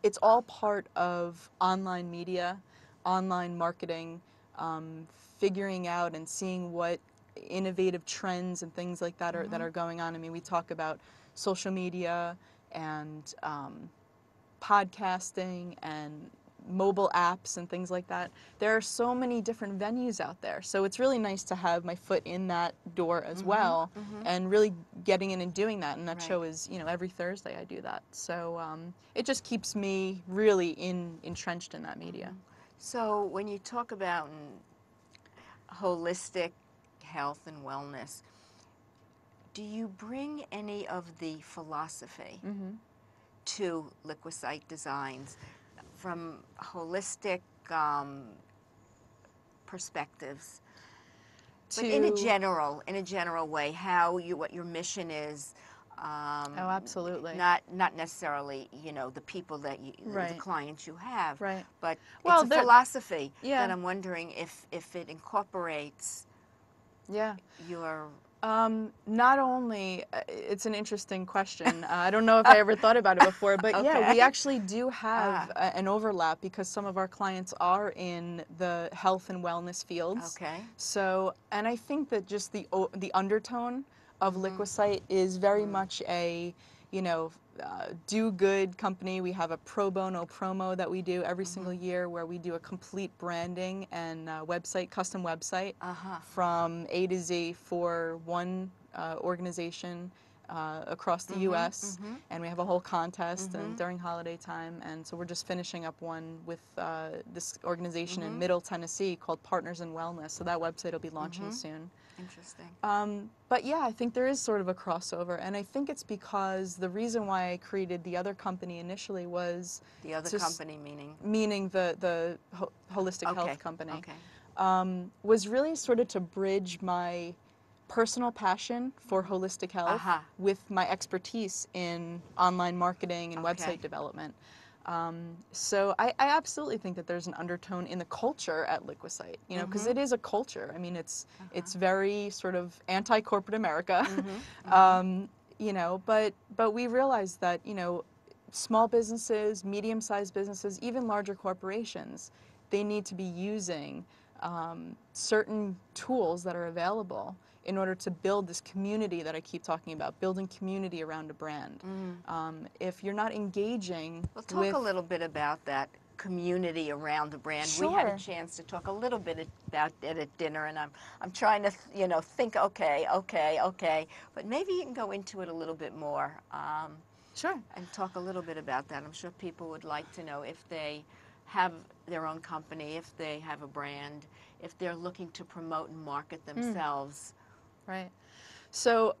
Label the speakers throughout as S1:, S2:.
S1: it's all part of online media, online marketing, figuring out and seeing what innovative trends and things like that are going on. I mean, we talk about social media and podcasting and mobile apps and things like that. There are so many different venues out there. So it's really nice to have my foot in that door as well, and really getting in and doing that. And that show is, you know, every Thursday I do that. So it just keeps me really entrenched in that media.
S2: So when you talk about holistic health and wellness, do you bring any of the philosophy to Liquid Site Designs from holistic perspectives, but in a general way, what your mission is?
S1: Oh, absolutely.
S2: Not necessarily, you know, the people that the clients you have, but
S1: Well,
S2: it's a philosophy
S1: yeah.
S2: that I'm wondering if it incorporates your.
S1: Not only, it's an interesting question. I don't know if I ever thought about it before, but yeah, we actually do have an overlap because some of our clients are in the health and wellness fields.
S2: Okay.
S1: So, and I think that just the undertone of Liquisite is very much a, you know, do good company. We have a pro bono promo that we do every single year where we do a complete branding and website, custom website from A to Z for one organization across the U.S. And we have a whole contest and during holiday time. And so we're just finishing up one with this organization in Middle Tennessee called Partners in Wellness. So that website will be launching soon.
S2: Interesting.
S1: But yeah, I think there is sort of a crossover, and I think it's because the reason why I created the other company initially was
S2: the other company
S1: meaning the holistic health company was really sort of to bridge my personal passion for holistic health with my expertise in online marketing and website development. So I absolutely think that there's an undertone in the culture at Liquisite, you know, because it is a culture. I mean, it's very sort of anti-corporate America, you know, but we realize that, you know, small businesses, medium-sized businesses, even larger corporations, they need to be using certain tools that are available in order to build this community that I keep talking about, building community around a brand. If you're not engaging
S2: talk a little bit about that community around the brand.
S1: Sure.
S2: We had a chance to talk a little bit about it at dinner, and I'm trying to, you know, think, okay, but maybe you can go into it a little bit more.
S1: Sure.
S2: And talk a little bit about that. I'm sure people would like to know if they have their own company, if they have a brand, if they're looking to promote and market themselves.
S1: Right. So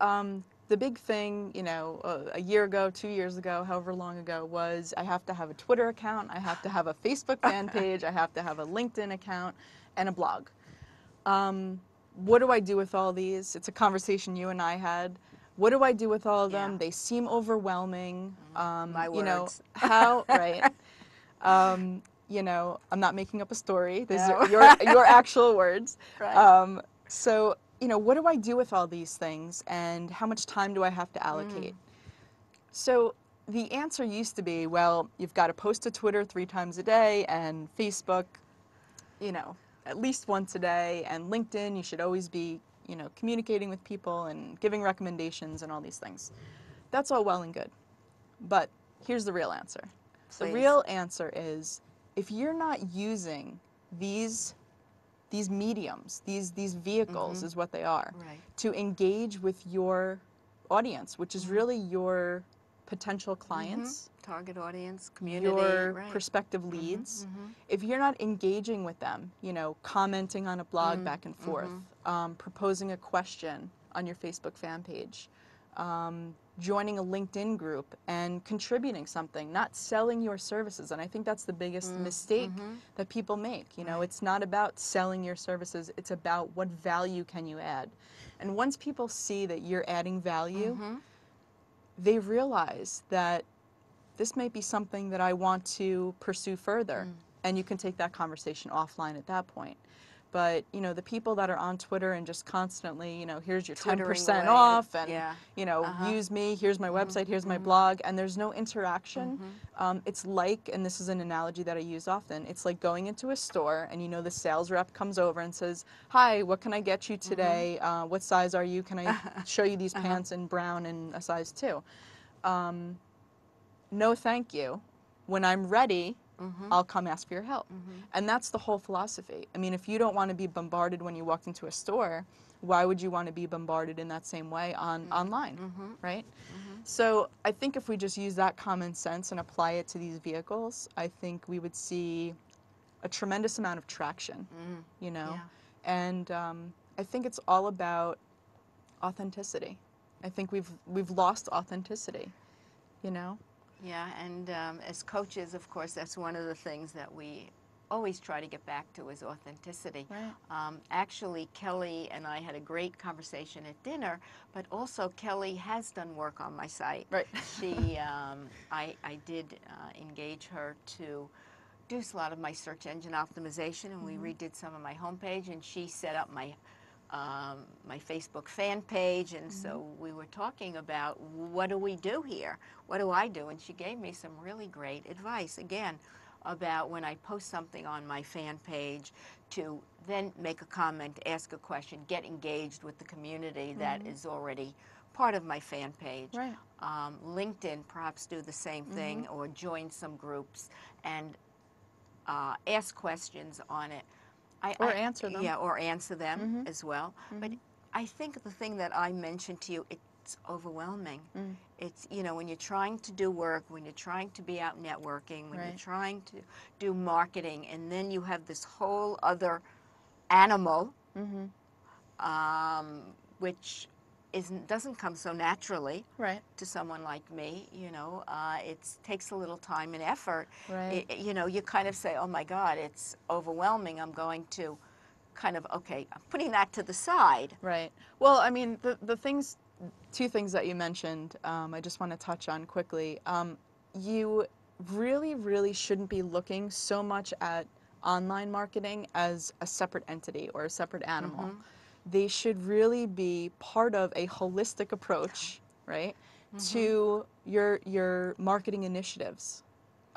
S1: the big thing, you know, a year ago, 2 years ago, however long ago, was I have to have a Twitter account, I have to have a Facebook fan page, I have to have a LinkedIn account, and a blog. What do I do with all these? It's a conversation you and I had. What do I do with all of them? They seem overwhelming.
S2: My words.
S1: You know, how, right. You know, I'm not making up a story. These are your actual words.
S2: Right.
S1: So, you know, what do I do with all these things and how much time do I have to allocate? So the answer used to be, well, you've got to post to Twitter 3 times a day and Facebook, you know, at least once a day, and LinkedIn, you should always be, you know, communicating with people and giving recommendations and all these things. That's all well and good. But here's the real answer.
S2: Please.
S1: The real answer is if you're not using these mediums, these vehicles is what they are, to engage with your audience, which is really your potential clients,
S2: target audience, community,
S1: your prospective leads. If you're not engaging with them, you know, commenting on a blog back and forth, proposing a question on your Facebook fan page, joining a LinkedIn group and contributing something, not selling your services. And I think that's the biggest mistake that people make. You know, it's not about selling your services, it's about what value can you add. And once people see that you're adding value, they realize that this may be something that I want to pursue further. And you can take that conversation offline at that point. but you know, the people that are on Twitter and just constantly, you know, here's your
S2: Twittering
S1: 10%
S2: away
S1: off,
S2: at,
S1: and
S2: yeah.
S1: you know, use me, here's my website, here's my blog, and there's no interaction. It's like, and this is an analogy that I use often, it's like going into a store and you know the sales rep comes over and says, hi, what can I get you today? What size are you? Can I show you these pants in brown and a size 2? No, thank you. When I'm ready, I'll come ask for your help. And that's the whole philosophy. I mean, if you don't want to be bombarded when you walk into a store, why would you want to be bombarded in that same way online, right? So I think if we just use that common sense and apply it to these vehicles, I think we would see a tremendous amount of traction, you know?
S2: Yeah.
S1: And I think it's all about authenticity. I think we've lost authenticity, you know?
S2: Yeah, and as coaches, of course, that's one of the things that we always try to get back to is authenticity.
S1: Right.
S2: Actually, Kelly and I had a great conversation at dinner, but also Kelly has done work on my site.
S1: Right.
S2: She, I did engage her to do a lot of my search engine optimization, and we redid some of my homepage, and she set up my my Facebook fan page, and so we were talking about what do we do here? What do I do? And she gave me some really great advice, again, about when I post something on my fan page to then make a comment, ask a question, get engaged with the community that is already part of my fan page.
S1: Right.
S2: LinkedIn, perhaps do the same thing, or join some groups and ask questions on it.
S1: Or answer them.
S2: Yeah, or answer them as well. But I think the thing that I mentioned to you, it's overwhelming. It's, you know, when you're trying to do work, when you're trying to be out networking, when you're trying to do marketing, and then you have this whole other animal, which doesn't come so naturally to someone like me. You know, it takes a little time and effort.
S1: Right.
S2: You know, you kind of say, oh my God, it's overwhelming. I'm going to kind of, okay, I'm putting that to the side.
S1: Right. Well, I mean, the things, two things that you mentioned, I just want to touch on quickly. You really shouldn't be looking so much at online marketing as a separate entity or a separate animal. They should really be part of a holistic approach, right, to your marketing initiatives.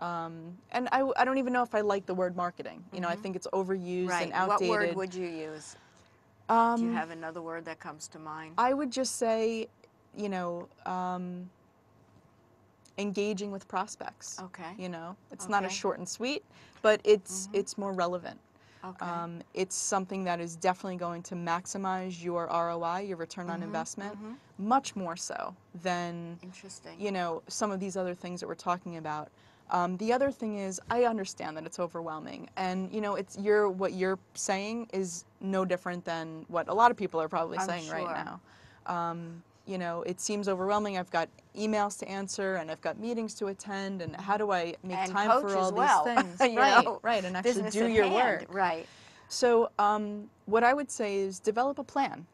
S1: And I don't even know if I like the word marketing. You know, I think it's overused and outdated.
S2: What word would you use? Do you have another word that comes to mind?
S1: I would just say, you know, engaging with prospects.
S2: Okay.
S1: You know, it's not as short and sweet, but it's more relevant.
S2: Okay.
S1: It's something that is definitely going to maximize your ROI, your return on investment, much more so than, you know, some of these other things that we're talking about. The other thing is, I understand that it's overwhelming, and you know, what you're saying is no different than what a lot of people are probably saying right now. You know, it seems overwhelming. I've got emails to answer, and I've got meetings to attend, and how do I make time for all these things? Right, and actually do your work.
S2: Right.
S1: So what I would say is develop a plan,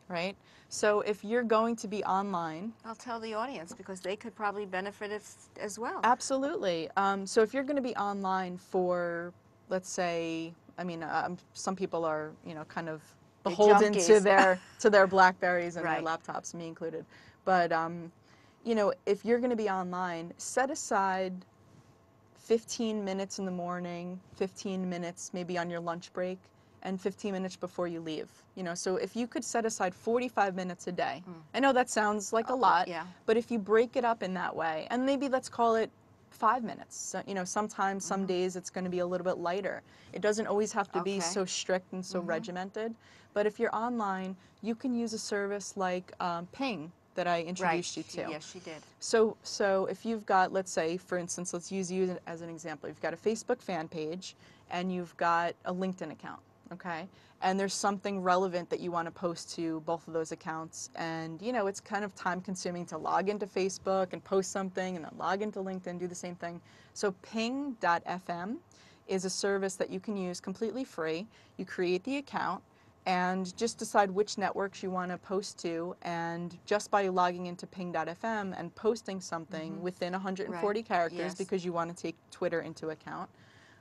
S1: right? So if you're going to be online,
S2: I'll tell the audience because they could probably benefit as well.
S1: Absolutely. So if you're going to be online for, let's say, I mean, some people are, you know, kind of beholden to their Blackberries and their laptops, me included. But you know, if you're going to be online, set aside 15 minutes in the morning, 15 minutes maybe on your lunch break, and 15 minutes before you leave. You know, so if you could set aside 45 minutes a day, I know that sounds like a lot, but if you break it up in that way, and maybe let's call it 5 minutes. So, you know, sometimes, some days it's going to be a little bit lighter. It doesn't always have to be so strict and so regimented. But if you're online, you can use a service like Ping that I introduced you to.
S2: Yes, she did.
S1: So if you've got, let's say, for instance, let's use you as an example. You've got a Facebook fan page and you've got a LinkedIn account, okay? And there's something relevant that you want to post to both of those accounts. And, you know, it's kind of time consuming to log into Facebook and post something and then log into LinkedIn, do the same thing. So ping.fm is a service that you can use completely free. You create the account and just decide which networks you want to post to, and just by logging into ping.fm and posting something within 140 characters, because you want to take Twitter into account,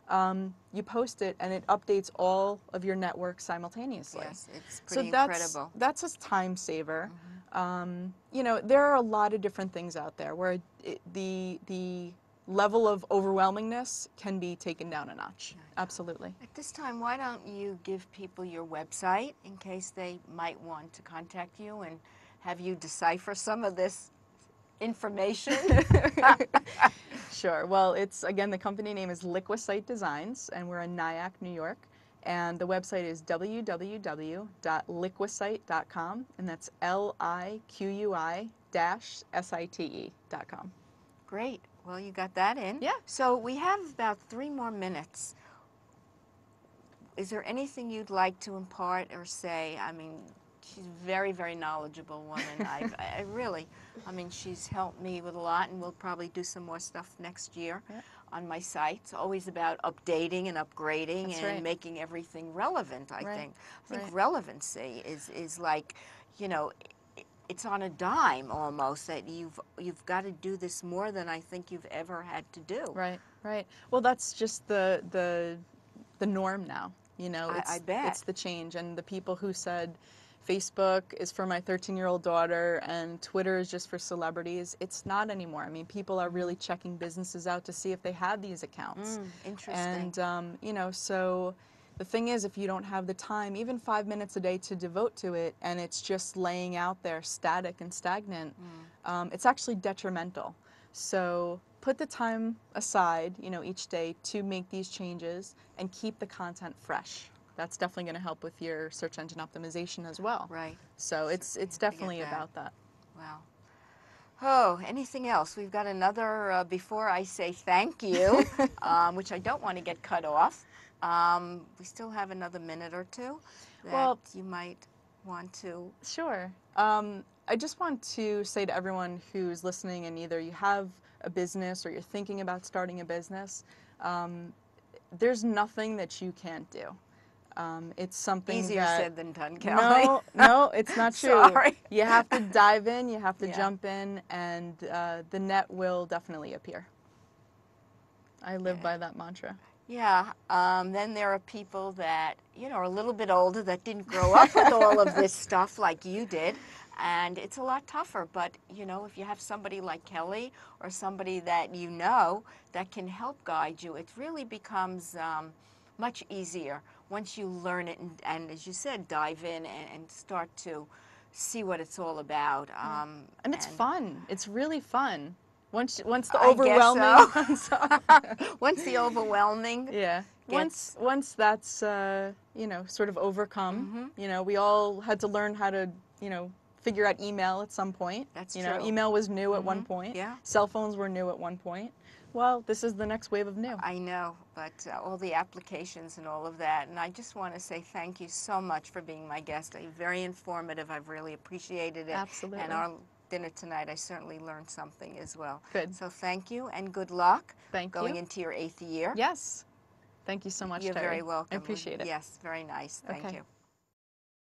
S1: you post it and it updates all of your network simultaneously.
S2: Yes, it's
S1: So
S2: pretty incredible.
S1: that's a time saver. You know, there are a lot of different things out there where the level of overwhelmingness can be taken down a notch. Absolutely.
S2: At this time, why don't you give people your website in case they might want to contact you and have you decipher some of this information?
S1: Sure. Well, it's, again, the company name is Liquisite Designs, and we're in Nyack, New York. And the website is www.liquisite.com, and that's LIQUI-SITE.com.
S2: Great. Well, you got that in.
S1: Yeah.
S2: So we have about 3 more minutes. Is there anything you'd like to impart or say? I mean, she's a very, very knowledgeable woman. I really, I mean, she's helped me with a lot, and we'll probably do some more stuff next year on my site. It's always about updating and upgrading and making everything relevant, I think. I think relevancy is like, you know, it's on a dime almost, that you've got to do this more than I think you've ever had to do.
S1: Right, right. Well, that's just the norm now. You know,
S2: I bet.
S1: It's the change. And the people who said Facebook is for my 13-year-old daughter and Twitter is just for celebrities, it's not anymore. I mean, people are really checking businesses out to see if they have these accounts.
S2: Interesting.
S1: And, you know, so the thing is, if you don't have the time, even 5 minutes a day to devote to it, and it's just laying out there static and stagnant, it's actually detrimental. So put the time aside, you know, each day to make these changes and keep the content fresh. That's definitely going to help with your search engine optimization as well.
S2: Right.
S1: So it's definitely about that.
S2: Wow. Oh, anything else? We've got another, before I say thank you, which I don't want to get cut off, we still have another minute or two that you might want to.
S1: Sure. I just want to say to everyone who's listening, and either you have a business or you're thinking about starting a business, there's nothing that you can't do. It's something
S2: easier
S1: that,
S2: said than done, Kelly.
S1: No, it's not true.
S2: Sorry.
S1: You have to dive in, you have to jump in, and the net will definitely appear. I live by that mantra.
S2: Yeah, then there are people that, you know, are a little bit older that didn't grow up with all of this stuff like you did, and it's a lot tougher. But, you know, if you have somebody like Kelly or somebody that you know that can help guide you, it really becomes much easier once you learn it and as you said, dive in and start to see what it's all about.
S1: And it's fun. It's really fun. Once the
S2: I
S1: overwhelming
S2: guess so. Once the overwhelming
S1: once that's you know, sort of overcome, you know, we all had to learn how to, you know, figure out email at some point.
S2: That's
S1: you
S2: true.
S1: know, email was new at one point. Cell phones were new at one point. Well, this is the next wave of new.
S2: I know, but all the applications and all of that, and I just want to say thank you so much for being my guest. Very informative. I've really appreciated it.
S1: Absolutely.
S2: And our dinner tonight, I certainly learned something as well.
S1: Good.
S2: So thank you and good luck.
S1: Thank you.
S2: Going into your 8th year.
S1: Yes. Thank you so much,
S2: You're
S1: Terry.
S2: very welcome.
S1: I appreciate it.
S2: Yes, very nice. Thank you.